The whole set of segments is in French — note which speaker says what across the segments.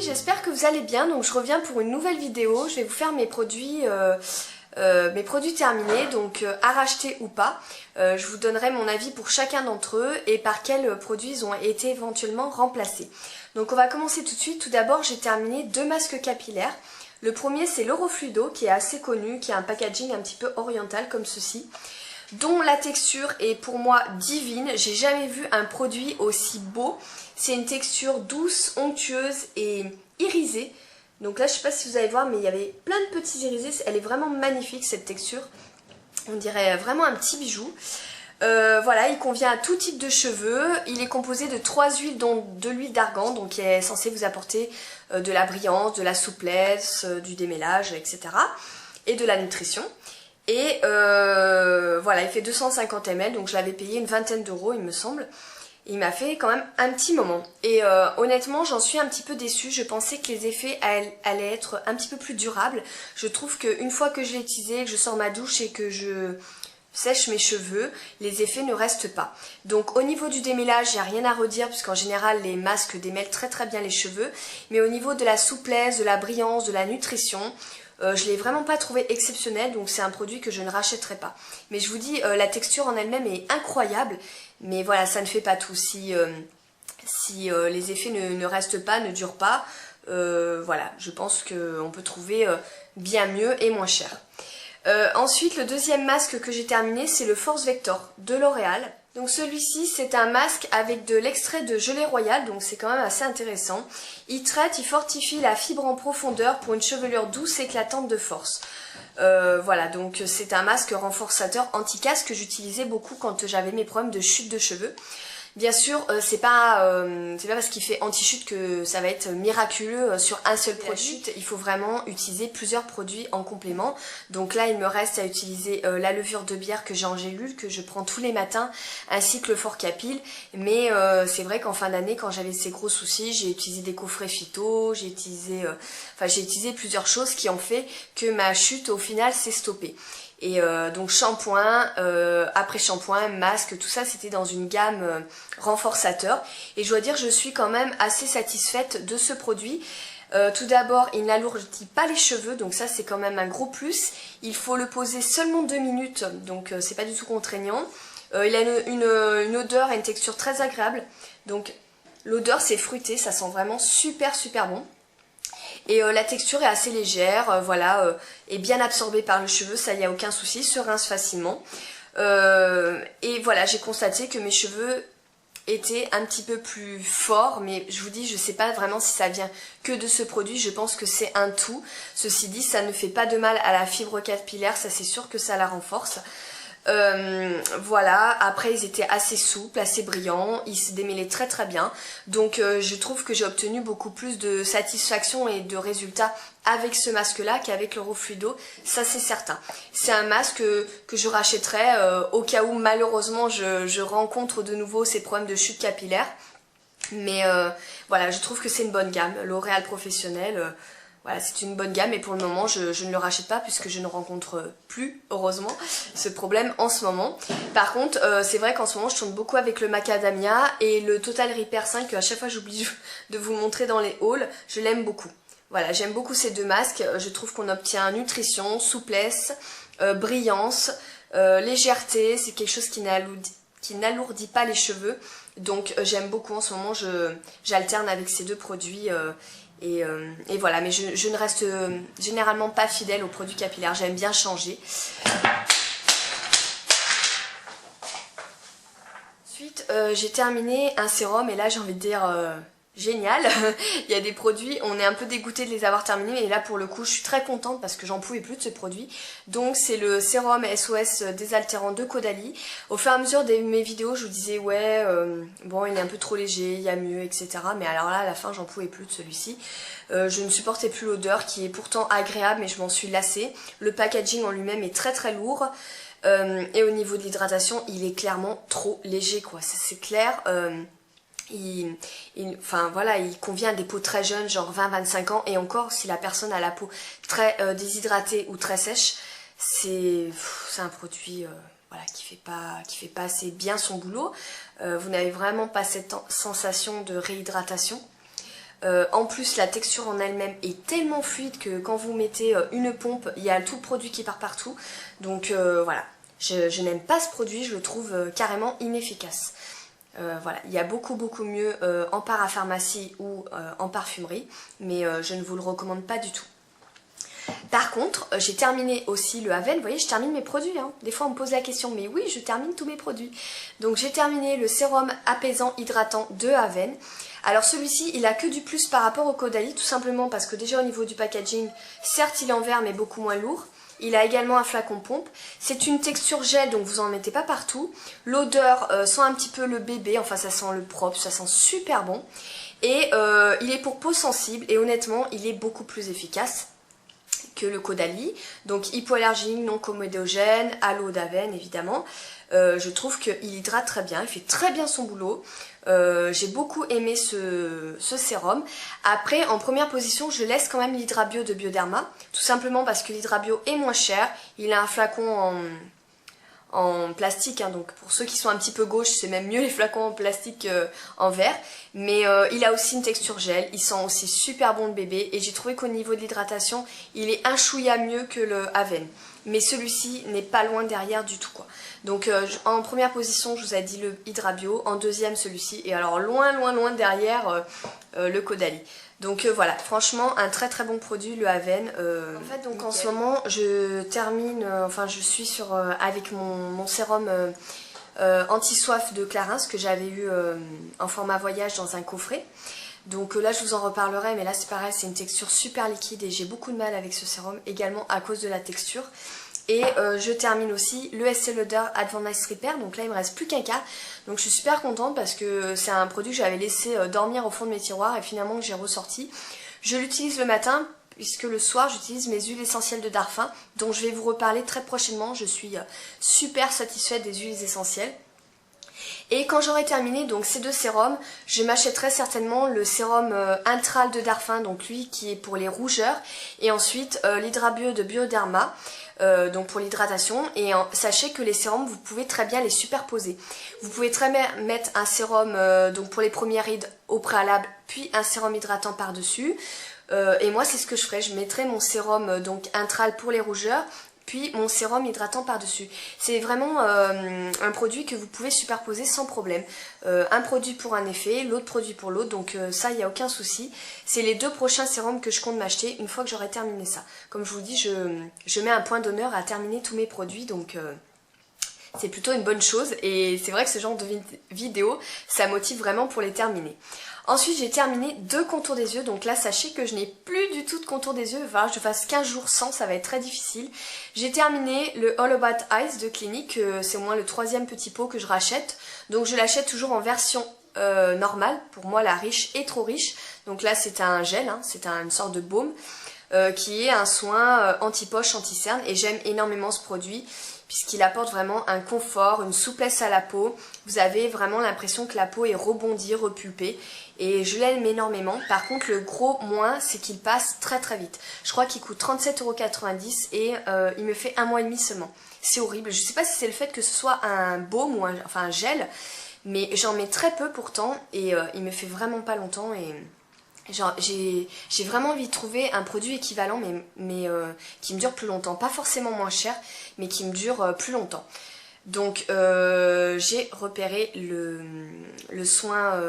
Speaker 1: j'espère que vous allez bien. Donc je reviens pour une nouvelle vidéo. Je vais vous faire mes produits terminés, donc à racheter ou pas. Je vous donnerai mon avis pour chacun d'entre eux et par quels produits ils ont été éventuellement remplacés. Donc on va commencer tout de suite. Tout d'abord, j'ai terminé 2 masques capillaires. Le premier, c'est l'Orofluido, qui est assez connu, qui a un packaging un petit peu oriental comme ceci, dont la texture est pour moi divine. J'ai jamais vu un produit aussi beau. C'est une texture douce, onctueuse et irisée. Donc là, je sais pas si vous allez voir, mais il y avait plein de petits irisés. Elle est vraiment magnifique, cette texture. On dirait vraiment un petit bijou. Voilà, il convient à tout type de cheveux. Il est composé de 3 huiles, dont de l'huile d'argan, donc qui est censé vous apporter de la brillance, de la souplesse, du démêlage, etc. Et de la nutrition. Et voilà, il fait 250 ml, donc je l'avais payé une vingtaine d'euros, il me semble. Il m'a fait quand même un petit moment. Et honnêtement, j'en suis un petit peu déçue. Je pensais que les effets allaient être un petit peu plus durables. Je trouve qu'une fois que je l'ai utilisé, que je sors ma douche et que je sèche mes cheveux, les effets ne restent pas. Donc au niveau du démêlage, il n'y a rien à redire puisqu'en général les masques démêlent très très bien les cheveux. Mais au niveau de la souplesse, de la brillance, de la nutrition, je l'ai vraiment pas trouvé exceptionnel, donc c'est un produit que je ne rachèterai pas. Mais je vous dis, la texture en elle-même est incroyable, mais voilà, ça ne fait pas tout. Si les effets ne restent pas, ne durent pas, voilà, je pense qu'on peut trouver bien mieux et moins cher. Ensuite, le deuxième masque que j'ai terminé, c'est le Force Vector de L'Oréal. Donc celui-ci, c'est un masque avec de l'extrait de gelée royale, donc c'est quand même assez intéressant. Il traite, il fortifie la fibre en profondeur pour une chevelure douce éclatante de force. Voilà, donc c'est un masque renforçateur anti-casse que j'utilisais beaucoup quand j'avais mes problèmes de chute de cheveux. Bien sûr, c'est pas parce qu'il fait anti-chute que ça va être miraculeux sur un seul produit. Il faut vraiment utiliser plusieurs produits en complément. Donc là, il me reste à utiliser la levure de bière que j'ai en gélule, que je prends tous les matins, ainsi que le Fort Capil. Mais c'est vrai qu'en fin d'année, quand j'avais ces gros soucis, j'ai utilisé des coffrets phyto, j'ai utilisé plusieurs choses qui ont fait que ma chute au final s'est stoppée. Et donc shampoing, après shampoing, masque, tout ça c'était dans une gamme renforçateur. Et je dois dire je suis quand même assez satisfaite de ce produit. Tout d'abord il n'alourdit pas les cheveux, donc ça c'est quand même un gros plus. Il faut le poser seulement 2 minutes, donc c'est pas du tout contraignant. Il a une odeur et une texture très agréable. Donc l'odeur c'est fruité, ça sent vraiment super super bon. Et la texture est assez légère, voilà, est bien absorbée par le cheveu, ça y a aucun souci, se rince facilement. Et voilà, j'ai constaté que mes cheveux étaient un petit peu plus forts, mais je vous dis, je sais pas vraiment si ça vient que de ce produit, je pense que c'est un tout. Ceci dit, ça ne fait pas de mal à la fibre capillaire, ça c'est sûr que ça la renforce. Voilà, après ils étaient assez souples, assez brillants, ils se démêlaient très très bien, donc je trouve que j'ai obtenu beaucoup plus de satisfaction et de résultats avec ce masque là qu'avec l'Orofluido, ça c'est certain. C'est un masque que je rachèterai au cas où malheureusement je rencontre de nouveau ces problèmes de chute capillaire, mais voilà, je trouve que c'est une bonne gamme, L'Oréal Professionnel. Voilà, c'est une bonne gamme et pour le moment je ne le rachète pas puisque je ne rencontre plus, heureusement, ce problème en ce moment. Par contre, c'est vrai qu'en ce moment je tourne beaucoup avec le Macadamia et le Total Repair 5 que à chaque fois j'oublie de vous montrer dans les hauls, je l'aime beaucoup. Voilà, j'aime beaucoup ces deux masques, je trouve qu'on obtient nutrition, souplesse, brillance, légèreté, c'est quelque chose qui n'alourdit pas les cheveux. Donc j'aime beaucoup en ce moment, j'alterne avec ces deux produits. Et voilà, mais je ne reste généralement pas fidèle aux produits capillaires, j'aime bien changer. Ensuite, j'ai terminé un sérum et là j'ai envie de dire génial. Il y a des produits, on est un peu dégoûté de les avoir terminés, mais là pour le coup je suis très contente parce que j'en pouvais plus de ce produit. Donc c'est le sérum SOS désaltérant de Caudalie. Au fur et à mesure de mes vidéos je vous disais ouais bon il est un peu trop léger, il y a mieux, etc. Mais alors là à la fin j'en pouvais plus de celui-ci. Je ne supportais plus l'odeur qui est pourtant agréable mais je m'en suis lassée. Le packaging en lui-même est très très lourd. Et au niveau de l'hydratation il est clairement trop léger quoi, c'est clair. Enfin voilà, il convient à des peaux très jeunes, genre 20-25 ans, et encore si la personne a la peau très déshydratée ou très sèche, c'est un produit voilà, qui fait pas assez bien son boulot. Vous n'avez vraiment pas cette sensation de réhydratation. En plus la texture en elle-même est tellement fluide que quand vous mettez une pompe, il y a tout le produit qui part partout. Donc voilà, je n'aime pas ce produit, je le trouve carrément inefficace. Voilà, il y a beaucoup mieux en parapharmacie ou en parfumerie, mais je ne vous le recommande pas du tout. Par contre, j'ai terminé aussi le Haven. Vous voyez, je termine mes produits. Hein. Des fois, on me pose la question, mais oui, je termine tous mes produits. Donc, j'ai terminé le sérum apaisant hydratant de Haven. Alors, celui-ci, il a que du plus par rapport au Caudalie, tout simplement parce que déjà au niveau du packaging, certes, il est en verre, mais beaucoup moins lourd. Il a également un flacon pompe. C'est une texture gel, donc vous en mettez pas partout. L'odeur sent un petit peu le bébé, enfin ça sent le propre, ça sent super bon. Et il est pour peau sensible et honnêtement, il est beaucoup plus efficace que le Caudalie, donc hypoallergénique, non comédogène, à l'eau d'Haven évidemment. Je trouve qu'il hydrate très bien, il fait très bien son boulot. J'ai beaucoup aimé ce sérum. Après, en première position, je laisse quand même l'Hydrabio de Bioderma, tout simplement parce que l'Hydrabio est moins cher. Il a un flacon en plastique, hein, donc pour ceux qui sont un petit peu gauches, c'est même mieux les flacons en plastique qu'en verre. Mais il a aussi une texture gel, il sent aussi super bon le bébé et j'ai trouvé qu'au niveau de l'hydratation, il est un chouïa mieux que le Haven. Mais celui-ci n'est pas loin derrière du tout quoi. Donc en première position, je vous ai dit le Hydrabio, en deuxième celui-ci et alors loin derrière le Caudalie. Donc voilà, franchement un très bon produit le Haven. En fait donc nickel. En ce moment je termine, enfin je suis sur avec mon sérum anti-soif de Clarins que j'avais eu en format voyage dans un coffret. Donc là je vous en reparlerai, mais là c'est pareil, c'est une texture super liquide et j'ai beaucoup de mal avec ce sérum également à cause de la texture. Et je termine aussi le Estée Lauder Advanced Repair, donc là il me reste plus qu'un quart. Donc je suis super contente parce que c'est un produit que j'avais laissé dormir au fond de mes tiroirs et finalement que j'ai ressorti. Je l'utilise le matin puisque le soir j'utilise mes huiles essentielles de Darphin dont je vais vous reparler très prochainement. Je suis super satisfaite des huiles essentielles. Et quand j'aurai terminé donc ces deux sérums, je m'achèterai certainement le sérum Intral de Darphin, donc lui qui est pour les rougeurs, et ensuite l'Hydrabio de Bioderma, donc pour l'hydratation. Et sachez que les sérums, vous pouvez très bien les superposer. Vous pouvez très bien mettre un sérum donc pour les premières rides au préalable, puis un sérum hydratant par-dessus. Et moi c'est ce que je ferai, je mettrai mon sérum donc Intral pour les rougeurs, puis mon sérum hydratant par-dessus. C'est vraiment un produit que vous pouvez superposer sans problème. Un produit pour un effet, l'autre produit pour l'autre, donc ça, il n'y a aucun souci. C'est les deux prochains sérums que je compte m'acheter une fois que j'aurai terminé ça. Comme je vous dis, je mets un point d'honneur à terminer tous mes produits, donc c'est plutôt une bonne chose. Et c'est vrai que ce genre de vidéo, ça motive vraiment pour les terminer. Ensuite, j'ai terminé deux contours des yeux. Donc là, sachez que je n'ai plus du tout de contour des yeux. Il va falloir que je fasse 15 jours sans, ça va être très difficile. J'ai terminé le All About Eyes de Clinique. C'est au moins le troisième petit pot que je rachète. Donc je l'achète toujours en version normale. Pour moi, la riche est trop riche. Donc là, c'est un gel, hein, c'est une sorte de baume qui est un soin anti-poche, anti-cerne. Et j'aime énormément ce produit, puisqu'il apporte vraiment un confort, une souplesse à la peau. Vous avez vraiment l'impression que la peau est rebondie, repulpée. Et je l'aime énormément. Par contre, le gros moins, c'est qu'il passe très vite. Je crois qu'il coûte 37,90 € et il me fait 1 mois et demi seulement. C'est horrible. Je ne sais pas si c'est le fait que ce soit un baume ou un gel, mais j'en mets très peu pourtant et il me fait vraiment pas longtemps. Et j'ai vraiment envie de trouver un produit équivalent mais qui me dure plus longtemps. Pas forcément moins cher, mais qui me dure plus longtemps. Donc j'ai repéré le soin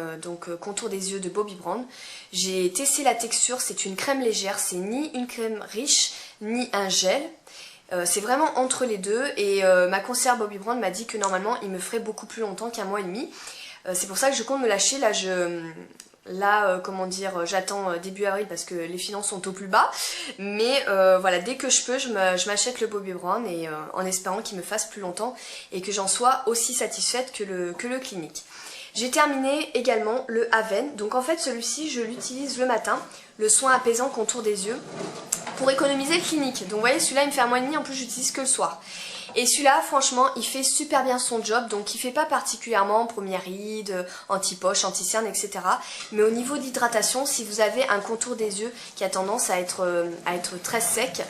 Speaker 1: contour des yeux de Bobbi Brown. J'ai testé la texture, c'est une crème légère, c'est ni une crème riche ni un gel. C'est vraiment entre les deux et ma conseillère Bobbi Brown m'a dit que normalement il me ferait beaucoup plus longtemps qu'un mois et demi. C'est pour ça que je compte me lâcher. Là, comment dire, j'attends début avril parce que les finances sont au plus bas. Mais voilà, dès que je peux, je m'achète le Bobbi Brown et en espérant qu'il me fasse plus longtemps et que j'en sois aussi satisfaite que le Clinique. J'ai terminé également le Haven. Donc en fait, celui-ci, je l'utilise le matin, le soin apaisant contour des yeux, pour économiser le Clinique. Donc vous voyez, celui-là, il me fait 1 mois et demi, en plus j'utilise que le soir. Et celui-là, franchement, il fait super bien son job, donc il fait pas particulièrement première ride, anti-poche, anti-cerne, etc. Mais au niveau d'hydratation, si vous avez un contour des yeux qui a tendance à être très sec,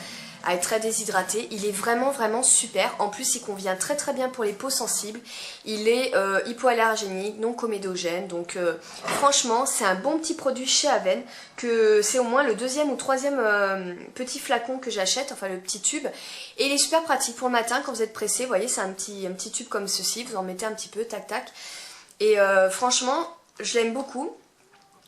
Speaker 1: à être très déshydraté. Il est vraiment super. En plus il convient très bien pour les peaux sensibles. Il est hypoallergénique, non comédogène. Donc franchement c'est un bon petit produit chez Aven, que c'est au moins le deuxième ou troisième petit flacon que j'achète, enfin le petit tube. Et il est super pratique pour le matin quand vous êtes pressé. Vous voyez c'est un petit tube comme ceci, vous en mettez un petit peu, tac tac. Et franchement je l'aime beaucoup.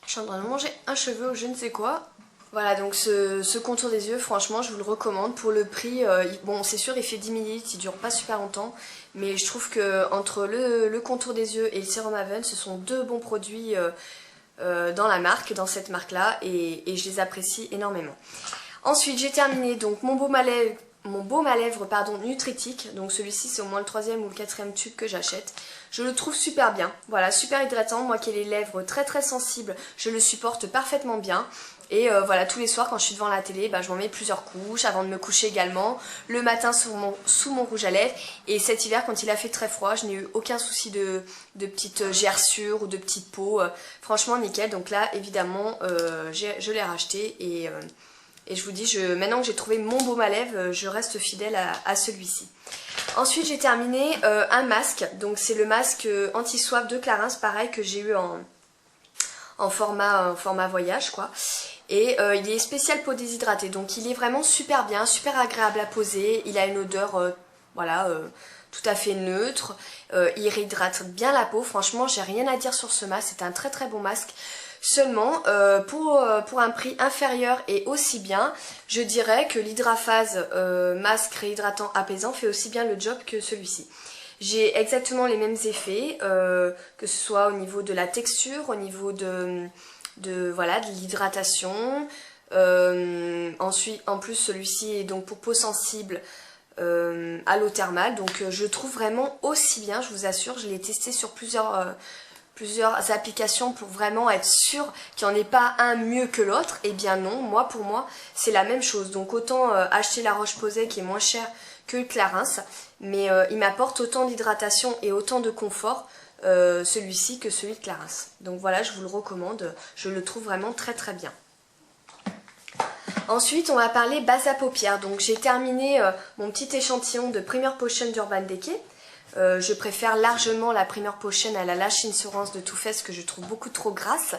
Speaker 1: Je suis en train de manger un cheveu ou je ne sais quoi. Voilà, donc ce contour des yeux, franchement, je vous le recommande. Pour le prix, bon, c'est sûr, il fait 10 ml, il dure pas super longtemps. Mais je trouve que entre le contour des yeux et le sérum Aven, ce sont deux bons produits dans la marque, dans cette marque-là. Et je les apprécie énormément. Ensuite, j'ai terminé donc mon baume à lèvres pardon, Nutritique. Donc celui-ci, c'est au moins le troisième ou le quatrième tube que j'achète. Je le trouve super bien. Voilà, super hydratant. Moi qui ai les lèvres très sensibles, je le supporte parfaitement bien. Et voilà, tous les soirs quand je suis devant la télé, je m'en mets plusieurs couches avant de me coucher également. Le matin sous mon rouge à lèvres. Et cet hiver quand il a fait très froid, je n'ai eu aucun souci de petites gerçures ou de petites peaux. Franchement nickel. Donc là évidemment je l'ai racheté et je vous dis, maintenant que j'ai trouvé mon baume à lèvres, je reste fidèle à celui-ci. Ensuite j'ai terminé un masque. Donc c'est le masque anti-soif de Clarins, pareil que j'ai eu en format voyage quoi. Et il est spécial peau déshydratée, donc il est vraiment super bien, super agréable à poser. Il a une odeur voilà, tout à fait neutre. Il réhydrate bien la peau, franchement j'ai rien à dire sur ce masque, c'est un très bon masque. Seulement pour un prix inférieur et aussi bien, je dirais que l'Hydraphase masque réhydratant apaisant fait aussi bien le job que celui-ci. J'ai exactement les mêmes effets, que ce soit au niveau de la texture, au niveau de l'hydratation. Ensuite, en plus, celui-ci est donc pour peau sensible à l'eau thermale. Donc je trouve vraiment aussi bien, je vous assure, je l'ai testé sur plusieurs applications pour vraiment être sûre qu'il n'y en ait pas un mieux que l'autre. Et bien non, pour moi, c'est la même chose. Donc autant acheter la Roche-Posay qui est moins cher que le Clarins, mais il m'apporte autant d'hydratation et autant de confort celui-ci que celui de Clarins. Donc voilà, je vous le recommande, je le trouve vraiment très bien. Ensuite, on va parler base à paupières. Donc j'ai terminé mon petit échantillon de Premier Potion d'Urban Decay. Je préfère largement la Premier Potion à la Lash Insurance de Too Faced que je trouve beaucoup trop grasse.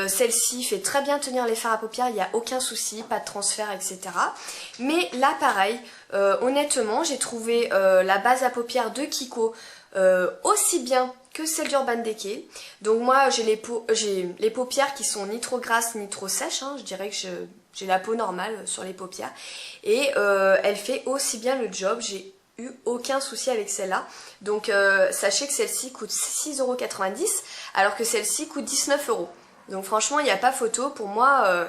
Speaker 1: Celle-ci fait très bien tenir les fards à paupières, il n'y a aucun souci, pas de transfert, etc. Mais là, pareil, honnêtement, j'ai trouvé la base à paupières de Kiko aussi bien que celle d'Urban Decay. Donc moi, j'ai les paupières qui sont ni trop grasses ni trop sèches, hein. Je dirais que j'ai la peau normale sur les paupières. Et elle fait aussi bien le job, j'ai eu aucun souci avec celle-là. Donc sachez que celle-ci coûte 6,90 € alors que celle-ci coûte 19 €. Donc franchement il n'y a pas photo. Pour moi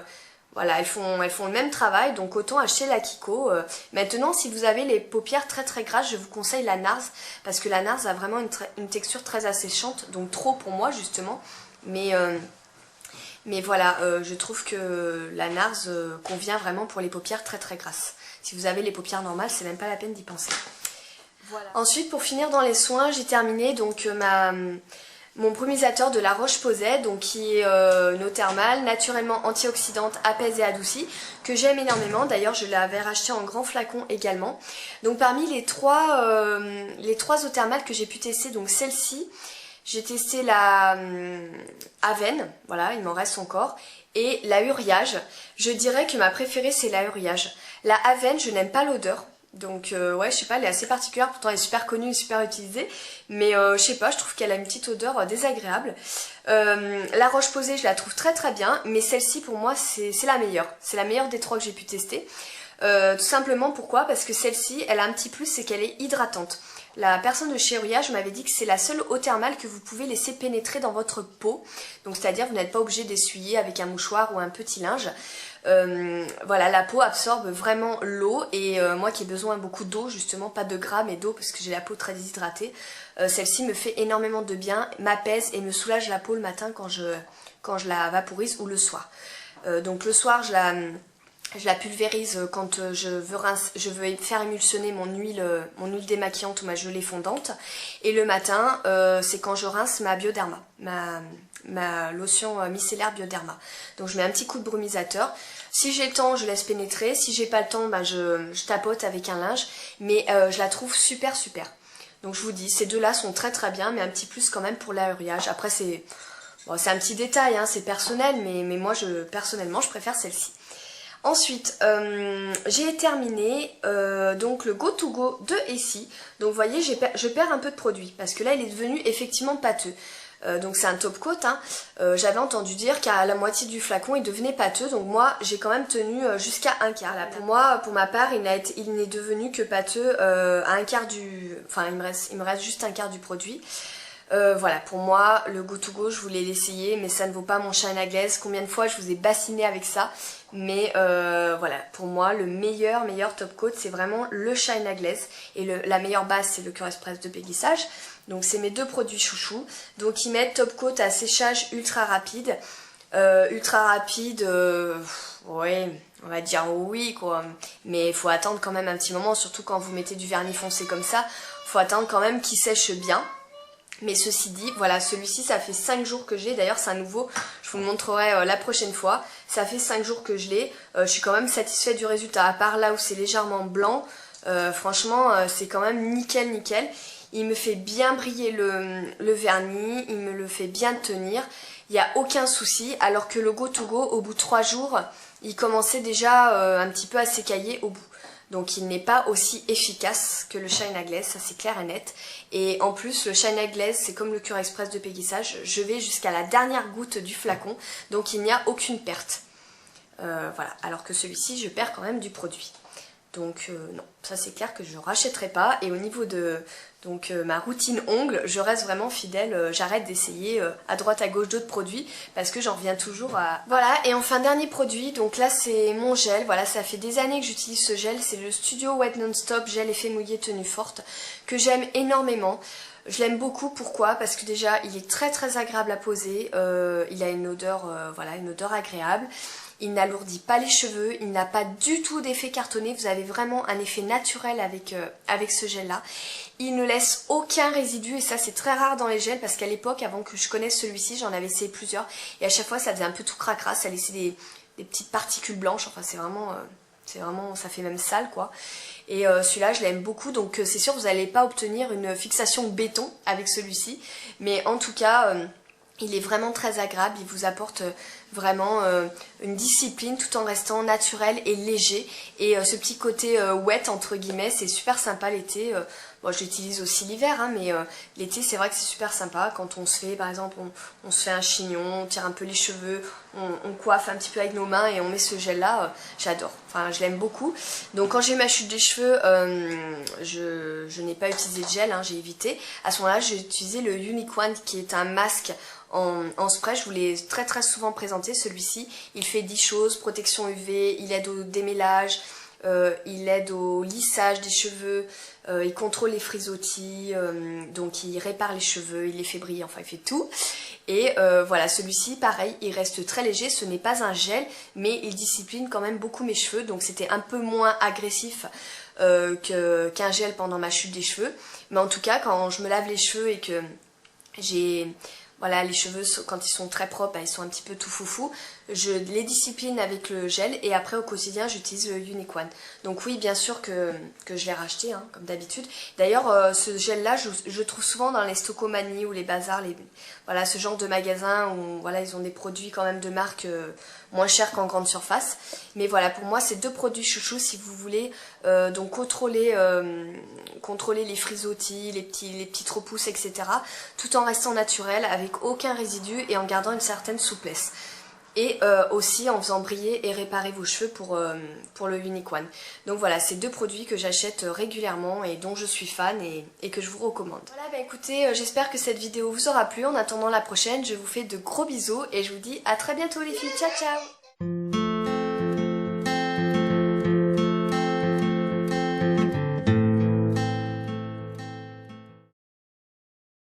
Speaker 1: voilà, elles font le même travail, donc autant acheter la Kiko. Maintenant si vous avez les paupières très grasses, je vous conseille la NARS parce que la NARS a vraiment une texture très asséchante, donc trop pour moi justement. Mais voilà, je trouve que la NARS convient vraiment pour les paupières très grasses. Si vous avez les paupières normales, c'est même pas la peine d'y penser. Voilà. Ensuite, pour finir dans les soins, j'ai terminé donc mon brumisateur de la Roche-Posay, donc qui est une eau thermale, naturellement antioxydante, apaise et adoucie, que j'aime énormément. D'ailleurs, je l'avais racheté en grand flacon également. Donc parmi les trois eaux thermales que j'ai pu tester, donc celle-ci, j'ai testé la Aven, voilà, il m'en reste encore, et la Uriage. Je dirais que ma préférée c'est la Uriage. La Aven, je n'aime pas l'odeur, donc ouais, je sais pas, elle est assez particulière, pourtant elle est super connue et super utilisée, mais je sais pas, je trouve qu'elle a une petite odeur désagréable. La Roche-Posay, je la trouve très bien, mais celle-ci pour moi c'est la meilleure des trois que j'ai pu tester. Tout simplement pourquoi? Parce que celle-ci, elle a un petit plus, c'est qu'elle est hydratante. La personne de chez Uriage m'avait dit que c'est la seule eau thermale que vous pouvez laisser pénétrer dans votre peau. Donc c'est-à-dire vous n'êtes pas obligé d'essuyer avec un mouchoir ou un petit linge. Voilà, la peau absorbe vraiment l'eau et moi qui ai besoin beaucoup d'eau, justement pas de gras mais d'eau parce que j'ai la peau très déshydratée, celle-ci me fait énormément de bien, m'apaise et me soulage la peau le matin quand je la vaporise ou le soir. Donc le soir Je la pulvérise quand je veux faire émulsionner mon huile démaquillante ou ma gelée fondante. Et le matin, c'est quand je rince ma Bioderma, ma lotion micellaire Bioderma. Donc je mets un petit coup de brumisateur. Si j'ai le temps, je laisse pénétrer. Si j'ai pas le temps, bah, je tapote avec un linge. Mais je la trouve super. Donc je vous dis, ces deux-là sont très bien, mais un petit plus quand même pour l'aérage. Après c'est un petit détail, hein, c'est personnel, mais moi personnellement je préfère celle-ci. Ensuite, j'ai terminé donc le Go To Go de Essie. Donc vous voyez, je perds un peu de produit parce que là il est devenu effectivement pâteux. Donc c'est un top coat, hein. J'avais entendu dire qu'à la moitié du flacon il devenait pâteux, donc moi j'ai quand même tenu jusqu'à un quart. Là, pour ma part, il n'est devenu que pâteux à un quart du... Enfin il me reste juste un quart du produit. Voilà, pour moi, le Go To Go, je voulais l'essayer, mais ça ne vaut pas mon shine à glaise. Combien de fois je vous ai bassiné avec ça? Mais voilà, pour moi, le meilleur top coat, c'est vraiment le shine à glaise. Et la meilleure base, c'est le Cure Express de Peggy Sage. Donc c'est mes deux produits chouchous. Donc ils mettent top coat à séchage ultra rapide. Ouais, on va dire oui quoi. Mais il faut attendre quand même un petit moment, surtout quand vous mettez du vernis foncé comme ça. Il faut attendre quand même qu'il sèche bien. Mais ceci dit, voilà, celui-ci ça fait 5 jours que j'ai, d'ailleurs c'est un nouveau, je vous le montrerai la prochaine fois. Ça fait 5 jours que je l'ai, je suis quand même satisfaite du résultat, à part là où c'est légèrement blanc, franchement c'est quand même nickel. Il me fait bien briller le vernis, il me le fait bien tenir, il n'y a aucun souci, alors que le Go To Go, au bout de 3 jours, il commençait déjà un petit peu à s'écailler au bout. Donc il n'est pas aussi efficace que le shine à glaise, ça c'est clair et net. Et en plus le shine à glaise c'est comme le Cure Express de Peggy Sage, je vais jusqu'à la dernière goutte du flacon, donc il n'y a aucune perte. Voilà, alors que celui-ci je perds quand même du produit. Donc non, ça c'est clair que je ne rachèterai pas. Et au niveau de ma routine ongles, je reste vraiment fidèle, j'arrête d'essayer à droite à gauche d'autres produits parce que j'en reviens toujours à... Voilà, et enfin dernier produit, donc là c'est mon gel, voilà, ça fait des années que j'utilise ce gel, c'est le Studio Wet Non-Stop Gel Effet Mouillé Tenue Forte, que j'aime énormément. Je l'aime beaucoup, pourquoi? Parce que déjà il est très agréable à poser, il a une odeur, voilà, une odeur agréable. Il n'alourdit pas les cheveux, il n'a pas du tout d'effet cartonné, vous avez vraiment un effet naturel avec ce gel là. Il ne laisse aucun résidu et ça c'est très rare dans les gels parce qu'à l'époque, avant que je connaisse celui-ci, j'en avais essayé plusieurs et à chaque fois ça faisait un peu tout cracra, ça laissait des petites particules blanches, enfin c'est vraiment, ça fait même sale quoi. Et celui-là je l'aime beaucoup, donc c'est sûr vous n'allez pas obtenir une fixation béton avec celui-ci, mais en tout cas... il est vraiment très agréable, il vous apporte vraiment une discipline tout en restant naturel et léger. Et ce petit côté wet entre guillemets, c'est super sympa l'été. Bon, je l'utilise aussi l'hiver, hein, mais l'été c'est vrai que c'est super sympa. Quand on se fait, par exemple, on se fait un chignon, on tire un peu les cheveux, on coiffe un petit peu avec nos mains et on met ce gel là, j'adore. Enfin, je l'aime beaucoup. Donc quand j'ai eu ma chute des cheveux, je n'ai pas utilisé de gel, hein, j'ai évité. À ce moment-là, j'ai utilisé le Unique One qui est un masque en spray. Je vous l'ai très souvent présenté celui-ci. Il fait 10 choses, protection UV, il aide au démêlage, il aide au lissage des cheveux, il contrôle les frisottis, donc il répare les cheveux, il les fait briller, enfin il fait tout. Et voilà, celui-ci pareil, il reste très léger, ce n'est pas un gel, mais il discipline quand même beaucoup mes cheveux, donc c'était un peu moins agressif qu'un gel pendant ma chute des cheveux. Mais en tout cas, quand je me lave les cheveux et que j'ai... Voilà, les cheveux, quand ils sont très propres, bah, ils sont un petit peu tout foufou. Je les discipline avec le gel et après au quotidien, j'utilise le Unique One. Donc oui, bien sûr que je l'ai racheté, hein, comme d'habitude. D'ailleurs, ce gel-là, je le trouve souvent dans les Stocomanie ou les bazars, voilà, ce genre de magasins où voilà, ils ont des produits quand même de marque moins chers qu'en grande surface. Mais voilà, pour moi, c'est deux produits chouchous si vous voulez donc contrôler les frisottis, les petites repousses, etc. tout en restant naturel, avec aucun résidu et en gardant une certaine souplesse. Et aussi en faisant briller et réparer vos cheveux pour le Unique One. Donc voilà, c'est deux produits que j'achète régulièrement et dont je suis fan et que je vous recommande. Voilà, bah écoutez, j'espère que cette vidéo vous aura plu. En attendant la prochaine, je vous fais de gros bisous et je vous dis à très bientôt les filles. Ciao ciao!